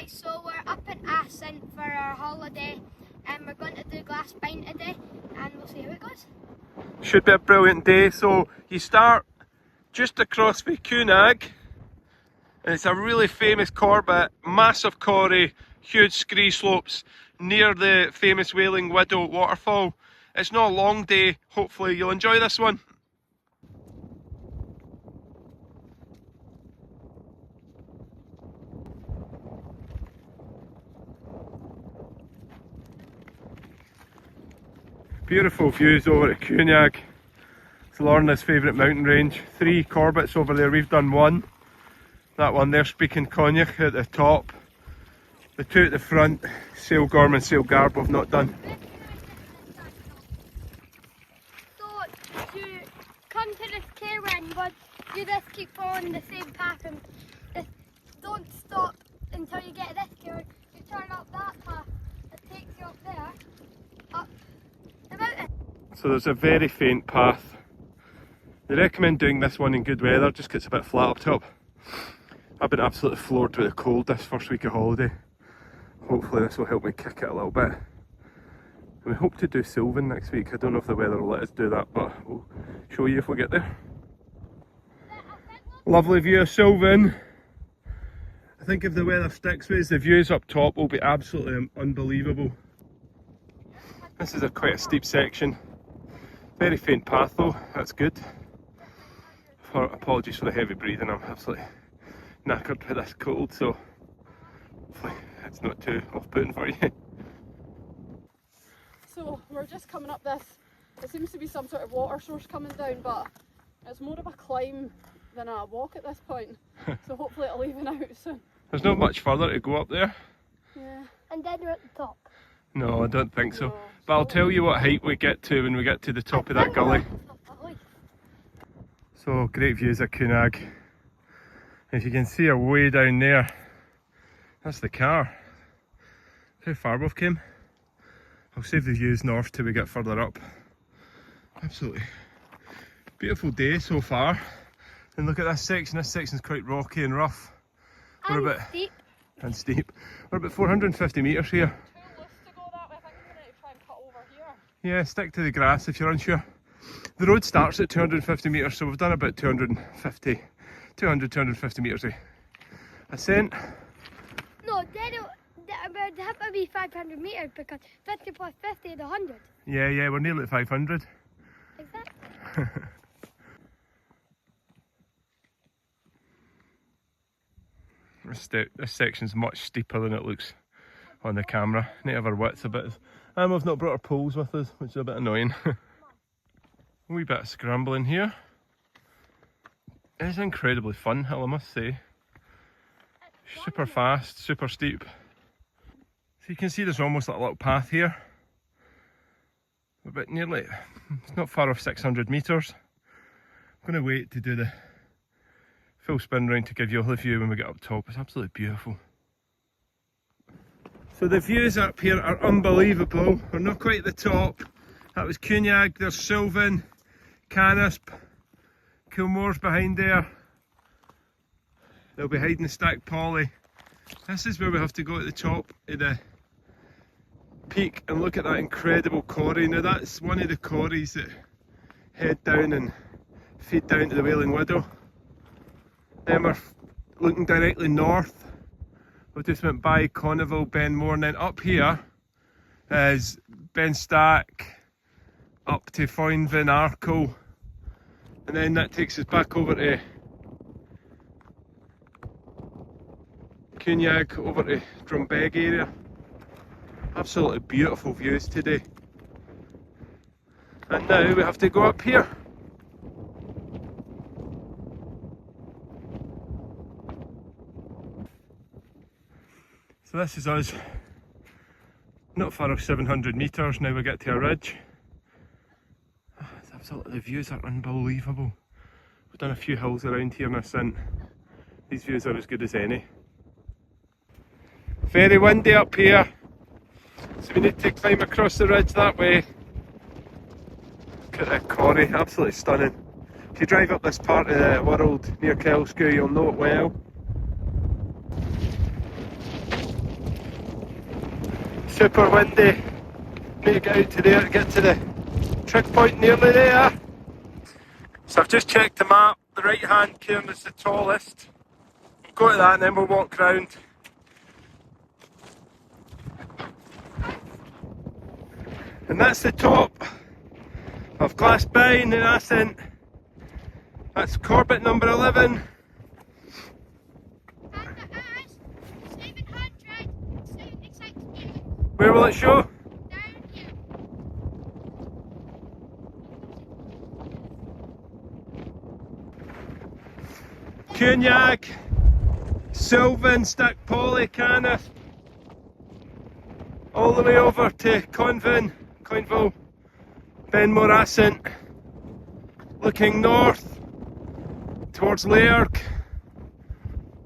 Right, so we're up in Assynt for our holiday and we're going to do Glas Bheinn today and we'll see how it goes. Should be a brilliant day. So you start just across from Cunag and it's a really famous corbett, massive corrie, huge scree slopes near the famous Wailing Widow waterfall. It's not a long day, hopefully you'll enjoy this one. Beautiful views over at Cunag. It's Lorna's favourite mountain range. 3 corbett's over there, we've done 1. That one there, Speaking Cognac at the top. The 2 at the front, Sail Gorm and Sail Garb, we've not done. So you come to this clearing, but you just keep following the same path and just don't stop until you get to this clearing. You turn up that path, it takes you up there, up about it. So there's a very faint path. They recommend doing this one in good weather, just gets a bit flat up top. I've been absolutely floored with the cold this first week of holiday. Hopefully this will help me kick it a little bit. We hope to do Sylvan next week. I don't know if the weather will let us do that, but we'll show you if we get there. Lovely view of Sylvan. I think if the weather sticks with us, the views up top will be absolutely unbelievable. This is quite a steep section. Very faint path though, that's good. Apologies for the heavy breathing, I'm absolutely knackered with this cold, so hopefully it's not too off-putting for you. So we're just coming up this, it seems to be some sort of water source coming down, but it's more of a climb than a walk at this point. So hopefully it'll even out soon. There's not much further to go up there. Yeah. And then we're at the top. No, I don't think so. No. But I'll tell you what height we get to when we get to the top of that gully. So great views of Cunag. If you can see her way down there, that's the car. How far we've came. I'll save the views north till we get further up. Absolutely beautiful day so far. And look at this section's quite rocky and rough. And steep. We're about 450 metres here. Too loose to go that way, I think I'm going to try and cut over here. Yeah, stick to the grass if you're unsure. The road starts at 250 metres, so we've done about 250 metres of ascent. No, that would have to be 500 metres because 50 plus 50 is 100. Yeah, we're nearly at 500. Exactly. This section's much steeper than it looks on the camera. Need to have our wits a bit. And we've not brought our poles with us, which is a bit annoying. A wee bit of scrambling here. It's incredibly fun hill, I must say. Super fast, super steep. So you can see there's almost like a little path here. But nearly, it's not far off 600 metres. I'm going to wait to do the full spin round to give you all the view when we get up top. It's absolutely beautiful. So the views up here are unbelievable. We're not quite at the top. That was Cunag, there's Sylvan, Canisp, Kilmore's behind there. They'll be hiding the Stack Polly. This is where we have to go at the top of the peak and look at that incredible corrie. Now that's one of the corries that head down and feed down to the Wailing Widow. Then we're looking directly north. We just went by Conneville, Benmore, and then up here is Ben Stack, up to Foynvin, Arkle, and then that takes us back over to Cunag, over to Drumbeg area. Absolutely beautiful views today. And now we have to go up here. So this is us, not far off 700 metres, now we get to a ridge. It's absolutely, the views are unbelievable. We've done a few hills around here in Assynt. These views are as good as any. Very windy up here, so we need to climb across the ridge that way. Look at that corrie, absolutely stunning. If you drive up this part of the world near Kelsko, you'll know it well. super windy. Need to get out to there to get to the trig point nearly there. So I've just checked the map. The right hand cairn is the tallest. We'll go to that and then we'll walk round. And that's the top of Glas Bheinn in Ascent. That's Corbett number 11. Where will it show? Cunag, Sylvan, Stack Polly, Canis, all the way over to Coinville, Benmore Ascent, looking north towards Lairg,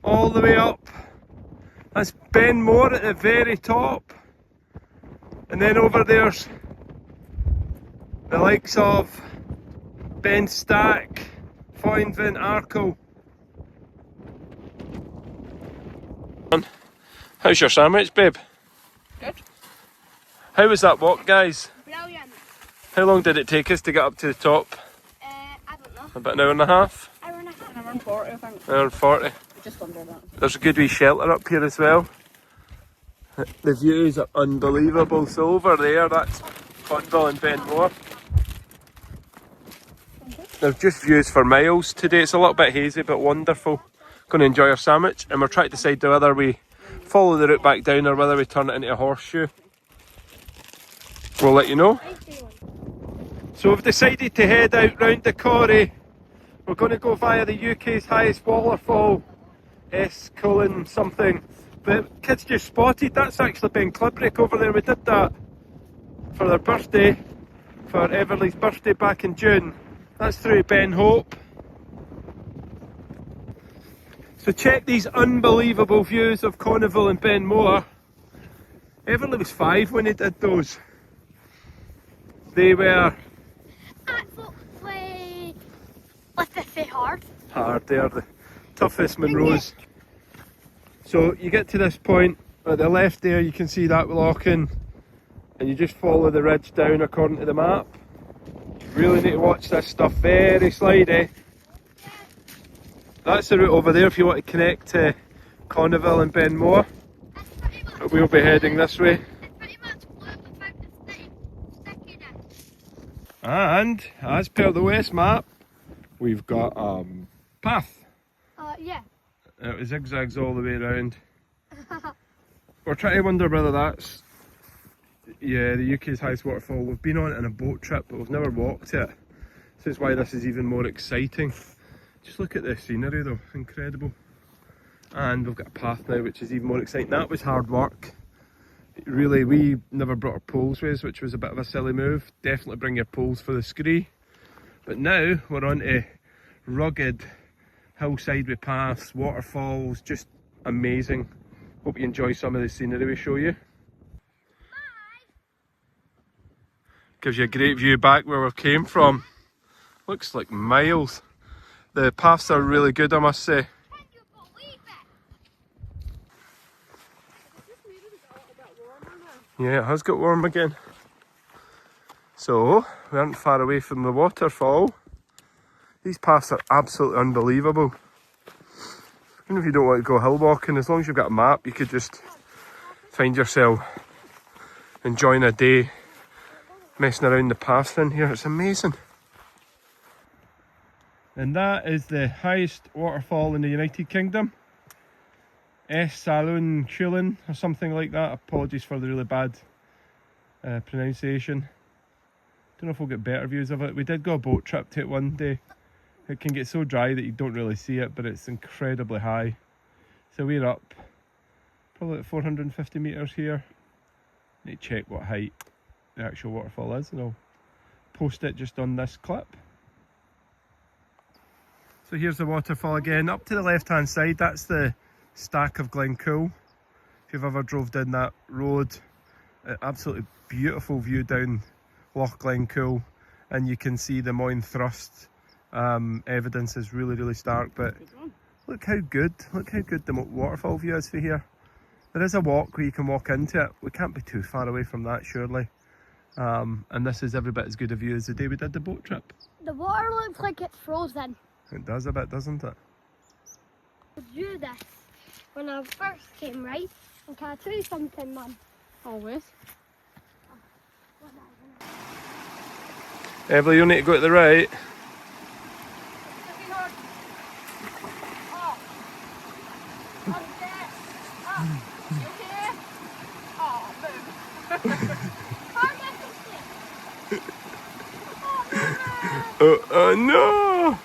all the way up. That's Benmore at the very top, and then over there's the likes of Ben Stack, Foinvin, Arkle. How's your sandwich, babe? Good. How was that walk, guys? Brilliant. How long did it take us to get up to the top? I don't know. About an hour and a half? Hour and a half. An hour and 40, I think. An hour and 40. Just under that. There's a good wee shelter up here as well. The views are unbelievable. So over there, that's Conville and Benmore. There's just views for miles today. It's a little bit hazy but wonderful. Going to enjoy our sandwich, and we're trying to decide whether we follow the route back down or whether we turn it into a horseshoe. We'll let you know. So we've decided to head out round the quarry. We're going to go via the UK's highest waterfall, Chual Aluinn something. But kids just spotted that's actually Ben Clibrick over there. We did that for their birthday, for Everly's birthday back in June. That's through Ben Hope. So check these unbelievable views of Conneville and Benmore. Everly was 5 when he did those. They were absolutely, let's just say hard. They're the toughest Monroes. So you get to this point at the left there, you can see that Lochen, and you just follow the ridge down according to the map. You really need to watch this stuff, very slidey. That's the route over there if you want to connect to Conneville and Benmore. But we'll be heading this way. And as per the West map, we've got a path. Yeah. It zigzags all the way around. We're trying to wonder whether that's the UK's highest waterfall. We've been on it in a boat trip, but we've never walked it. This is why this is even more exciting. Just look at the scenery though, incredible. And we've got a path now, which is even more exciting. That was hard work. Really, we never brought our poles with us, which was a bit of a silly move. Definitely bring your poles for the scree. But now we're on to rugged hillside with paths, waterfalls, just amazing. Hope you enjoy some of the scenery we show you. Gives you a great view back where we came from. Looks like miles. The paths are really good, I must say. Can you believe it? Yeah, it has got warm again. So, we aren't far away from the waterfall. These paths are absolutely unbelievable. Even if you don't want to go hill walking, as long as you've got a map, you could just find yourself enjoying a day messing around the paths in here. It's amazing. And that is the highest waterfall in the United Kingdom. Chual Aluinn or something like that. Apologies for the really bad pronunciation. Don't know if we'll get better views of it. We did go a boat trip to it one day. It can get so dry that you don't really see it, but it's incredibly high. So we're up probably at 450 metres here. Need to check what height the actual waterfall is, and I'll post it just on this clip. So here's the waterfall again. Up to the left hand side, that's the stack of Glencoe. If you've ever drove down that road, absolutely beautiful view down Loch Glencoe, and you can see the Moyne Thrust evidence is really stark. But look how good the waterfall view is for here. There is a walk where you can walk into it. We can't be too far away from that, surely. And this is every bit as good a view as the day we did the boat trip. The water looks like it's frozen. It does a bit, doesn't it? I drew this when I first came, right? And can I tell you something, Mum? Always. Evelyn, you need to go to the right. Oh. I'm dead. Oh. You okay? Oh, boom. No!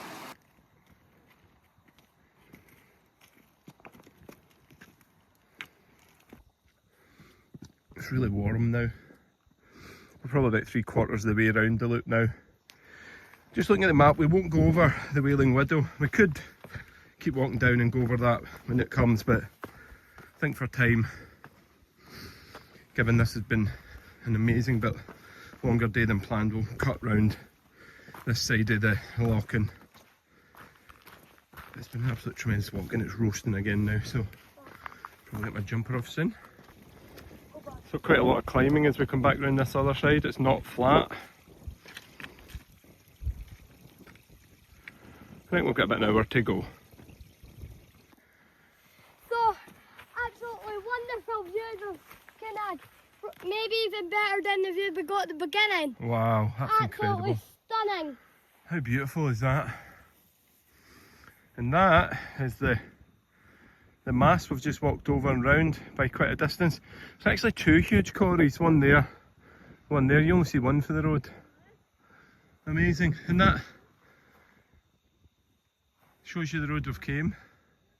It's really warm now. We're probably about 3/4 of the way around the loop now. Just looking at the map, we won't go over the Wailing Widow. We could keep walking down and go over that when it comes, but I think for time, given this has been an amazing but longer day than planned, we'll cut round this side of the loch. And it's been an absolute tremendous walk, and it's roasting again now, so probably get my jumper off soon. So quite a lot of climbing as we come back round this other side. It's not flat. I think we've got about an hour to go. So, absolutely wonderful views of Cynag. Maybe even better than the view we got at the beginning. Wow, that's Absolutely incredible. stunning. How beautiful is that? And that is the mast we've just walked over and round by quite a distance. There's actually two huge quarries, one there. You only see one for the road. Amazing. And that shows you the road we've came.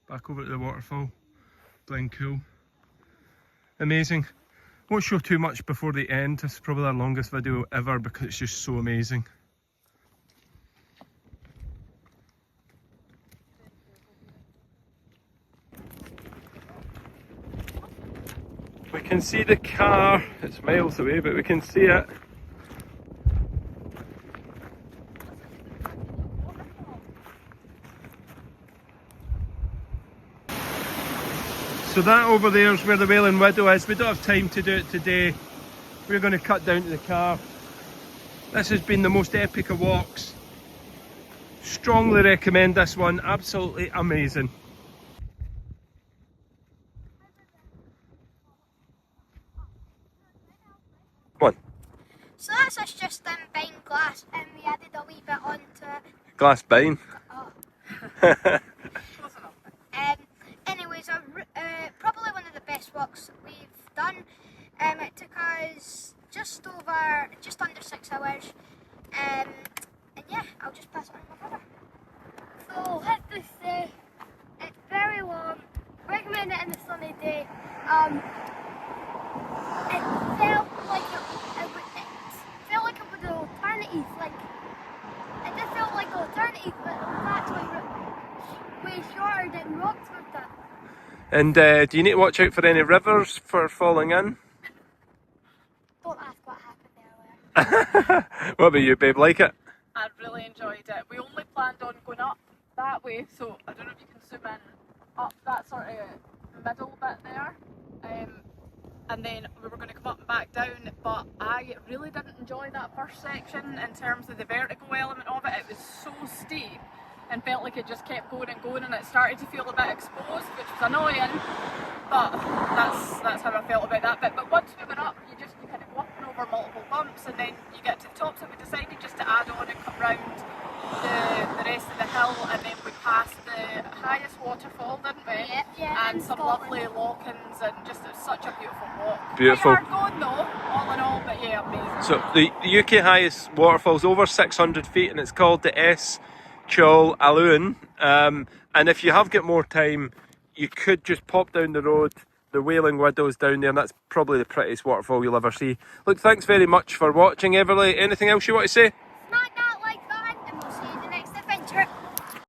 Back over to the waterfall. Cool. Amazing. Won't show too much before the end. This is probably our longest video ever because it's just so amazing. We can see the car. It's miles away, but we can see it. So that over there is where the Wailing Widow is. We don't have time to do it today. We're going to cut down to the car. This has been the most epic of walks. Strongly recommend this one. Absolutely amazing. One. So that's us just buying glass, and we added a wee bit onto it. Glas Bheinn. Oh. Anyways, probably one of the best walks we've done. It took us just under 6 hours. And yeah, I'll just pass it on to my brother. So let's just say it's very long. Recommend it in a sunny day. It felt like it was an alternative. It just felt like an alternative, but it was actually way shorter than rocks with that. And do you need to watch out for any rivers for falling in? Don't ask what happened earlier. What about you, babe? Like it? I really enjoyed it. We only planned on going up that way, so I don't know if you can zoom in up that sort of middle bit there. And then we were going to come up and back down, but I really didn't enjoy that first section in terms of the vertical element of it. It was so steep and felt like it just kept going and going, and it started to feel a bit exposed, which was annoying, but that's how I felt about that bit. But once we went up, you kind of walking over multiple bumps, and then you get to the top, so we decided just to add on and cut round the rest of the hill, and then we passed the highest waterfall, didn't we? Yeah, and some lovely lock-ins, and just it was such a beautiful walk. Beautiful. Quite hard going though, all in all, but yeah, amazing. So the UK highest waterfall is over 600 feet, and it's called the Chual Aluinn. And if you have got more time, you could just pop down the road. The Wailing Widow's down there, and that's probably the prettiest waterfall you'll ever see. Look, thanks very much for watching, Everly. Anything else you want to say?